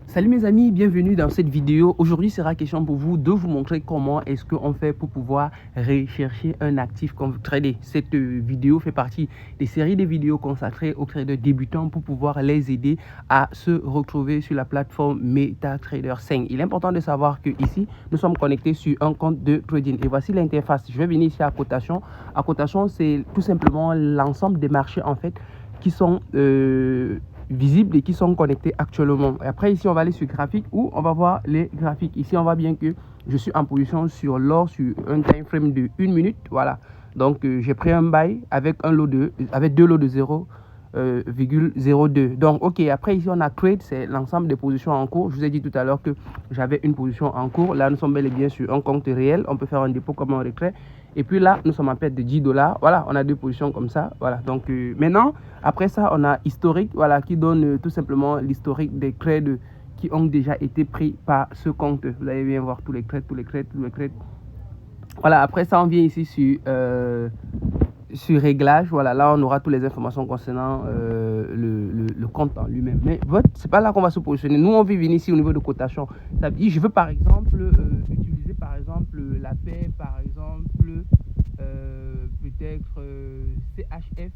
Salut mes amis, bienvenue dans cette vidéo. Aujourd'hui sera question pour vous de vous montrer comment est-ce qu'on fait pour pouvoir rechercher un actif qu'on veut trader. Cette vidéo fait partie des séries de vidéos consacrées aux traders débutants pour pouvoir les aider à se retrouver sur la plateforme MetaTrader 5. Il est important de savoir que ici nous sommes connectés sur un compte de trading et voici l'interface. Je vais venir ici à cotation. À cotation, c'est tout simplement l'ensemble des marchés en fait qui sont visibles et qui sont connectés actuellement. Et après ici on va aller sur graphique où on va voir les graphiques. Ici on voit bien que je suis en position sur l'or sur un time frame de 1 minute. Voilà, donc j'ai pris un buy avec deux lots de 0,02. Donc ok, après ici on a trade, c'est l'ensemble des positions en cours. Je vous ai dit tout à l'heure que j'avais une position en cours. Là nous sommes bel et bien sur un compte réel. On peut faire un dépôt comme un retrait. Et puis là, nous sommes en perte de $10. Voilà, on a deux positions comme ça. Voilà, donc maintenant, après ça, on a historique, voilà, qui donne tout simplement l'historique des trades qui ont déjà été pris par ce compte. Vous allez bien voir tous les trades. Voilà, après ça, on vient ici sur réglage. Voilà, là, on aura toutes les informations concernant le compte en lui-même. Mais c'est pas là qu'on va se positionner. Nous, on veut venir ici au niveau de cotation. Ça veut dire, je veux par exemple utiliser par exemple la paix, par exemple peut-être CHF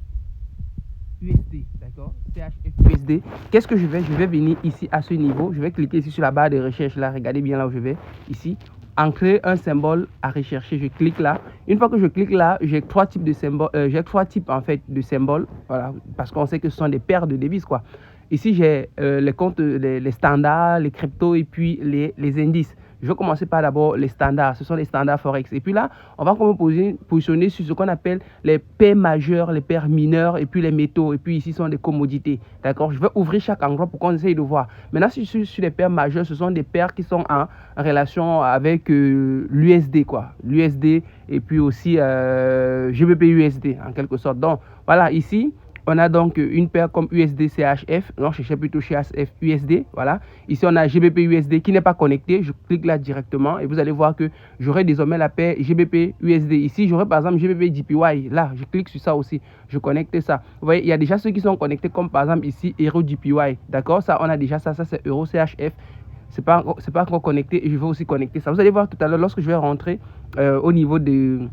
USD, d'accord, CHF USD. Qu'est-ce que je vais venir ici à ce niveau. Je vais cliquer ici sur la barre de recherche là. Regardez bien là où je vais ici. Ancrer un symbole à rechercher. Je clique là. Une fois que je clique là, j'ai trois types de symboles. J'ai trois types en fait de symboles. Voilà, parce qu'on sait que ce sont des paires de devises quoi. Ici j'ai les comptes, les standards, les cryptos et puis les indices. Je vais commencer par d'abord les standards. Ce sont les standards Forex. Et puis là, on va positionner sur ce qu'on appelle les paires majeures, les paires mineures et puis les métaux. Et puis ici sont des commodités. D'accord? Je vais ouvrir chaque endroit pour qu'on essaye de voir. Maintenant, sur les paires majeures, ce sont des paires qui sont en relation avec l'USD, quoi. L'USD et puis aussi GBP USD en quelque sorte. Donc, voilà, ici, on a donc une paire comme USD CHF, non, je cherchais plutôt CHF USD, voilà. Ici, on a GBP USD qui n'est pas connecté. Je clique là directement et vous allez voir que j'aurai désormais la paire GBP USD. Ici, j'aurai par exemple GBP JPY. Là, je clique sur ça aussi. Je connecte ça. Vous voyez, il y a déjà ceux qui sont connectés comme par exemple ici, Euro JPY. D'accord, ça, on a déjà ça. Ça, c'est Euro CHF. C'est pas encore connecté et je vais aussi connecter ça. Vous allez voir tout à l'heure lorsque je vais rentrer au niveau de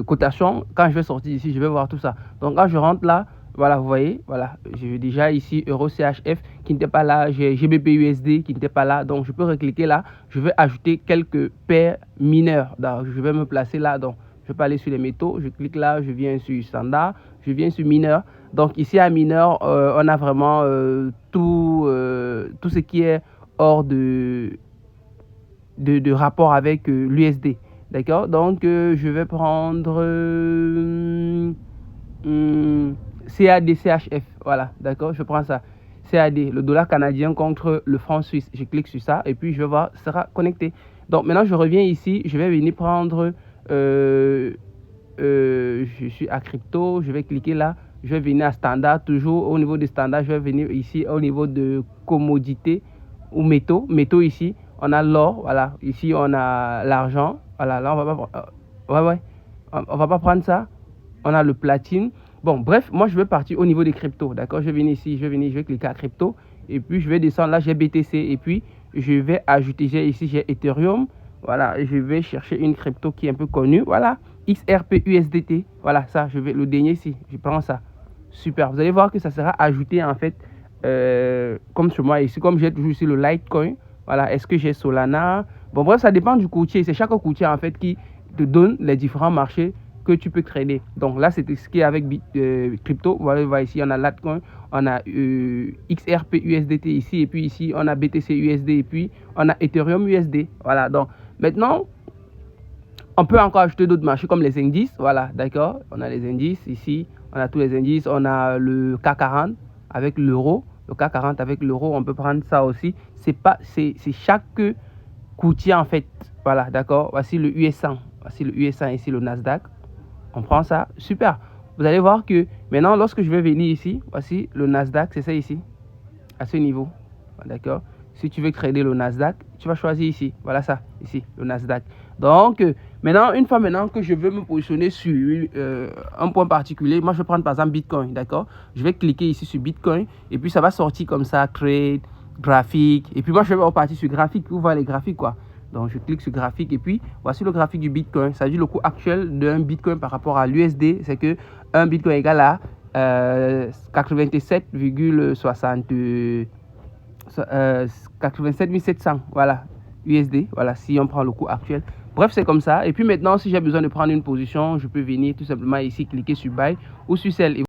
cotation. Quand je vais sortir ici, je vais voir tout ça. Donc quand je rentre là, voilà, vous voyez, voilà, j'ai déjà ici Euro CHF qui n'était pas là, j'ai GBP USD qui n'était pas là, donc je peux recliquer là, je vais ajouter quelques paires mineures. Donc je vais me placer là, donc je peux aller sur les métaux, je clique là, je viens sur standard, je viens sur mineur. Donc ici à mineur, on a vraiment tout ce qui est hors de rapport avec l'USD. D'accord, donc je vais prendre CAD-CHF. Voilà, d'accord, je prends ça. CAD, le dollar canadien contre le franc suisse. Je clique sur ça et puis je vais voir, ça sera connecté. Donc maintenant, je reviens ici. Je vais venir prendre, je suis à crypto. Je vais cliquer là. Je vais venir à standard. Toujours au niveau des standards, je vais venir ici au niveau de commodité ou métaux. Métaux ici. On a l'or, voilà. Ici, on a l'argent. Voilà, là, on va pas... On va pas prendre ça. On a le platine. Bon, bref, moi, je vais partir au niveau des cryptos, d'accord? Je vais venir ici, je vais cliquer à crypto. Et puis, je vais descendre. Là, j'ai BTC. Et puis, je vais ajouter, ici, j'ai Ethereum. Voilà, je vais chercher une crypto qui est un peu connue. Voilà, XRP USDT. Voilà, ça, je vais le dernier ici. Je prends ça. Super. Vous allez voir que ça sera ajouté, en fait, comme sur moi ici. Comme j'ai toujours ici le Litecoin. Voilà, est-ce que j'ai Solana? Bon, bref, ça dépend du courtier. C'est chaque courtier, en fait, qui te donne les différents marchés que tu peux trader. Donc là, c'est ce qui est avec crypto. Voilà, ici, on a Litecoin, on a XRP USDT ici, et puis ici, on a BTC USD, et puis on a Ethereum USD. Voilà, donc maintenant, on peut encore ajouter d'autres marchés comme les indices. Voilà, d'accord. On a les indices ici, on a tous les indices. On a le CAC 40 avec l'euro. Le CAC 40 avec l'euro, on peut prendre ça aussi. C'est chaque courtier en fait. Voilà, d'accord. Voici le US1. Voici le US1 ici, le Nasdaq. On prend ça. Super. Vous allez voir que maintenant, lorsque je vais venir ici, voici le Nasdaq, c'est ça ici, à ce niveau. D'accord. Si tu veux trader le Nasdaq, tu vas choisir ici. Voilà ça, ici, le Nasdaq. Donc, maintenant, une fois que je veux me positionner sur un point particulier, moi, je vais prendre par exemple Bitcoin, d'accord? Je vais cliquer ici sur Bitcoin et puis ça va sortir comme ça, trade, graphique. Et puis moi, je vais repartir sur graphique pour voir les graphiques, quoi. Donc, je clique sur graphique et puis voici le graphique du Bitcoin. Ça dit le coût actuel d'un Bitcoin par rapport à l'USD. C'est que un Bitcoin égale à 87 700. Voilà, USD. Voilà, si on prend le coût actuel. Bref, c'est comme ça. Et puis maintenant, si j'ai besoin de prendre une position, je peux venir tout simplement ici, cliquer sur Buy ou sur Sell.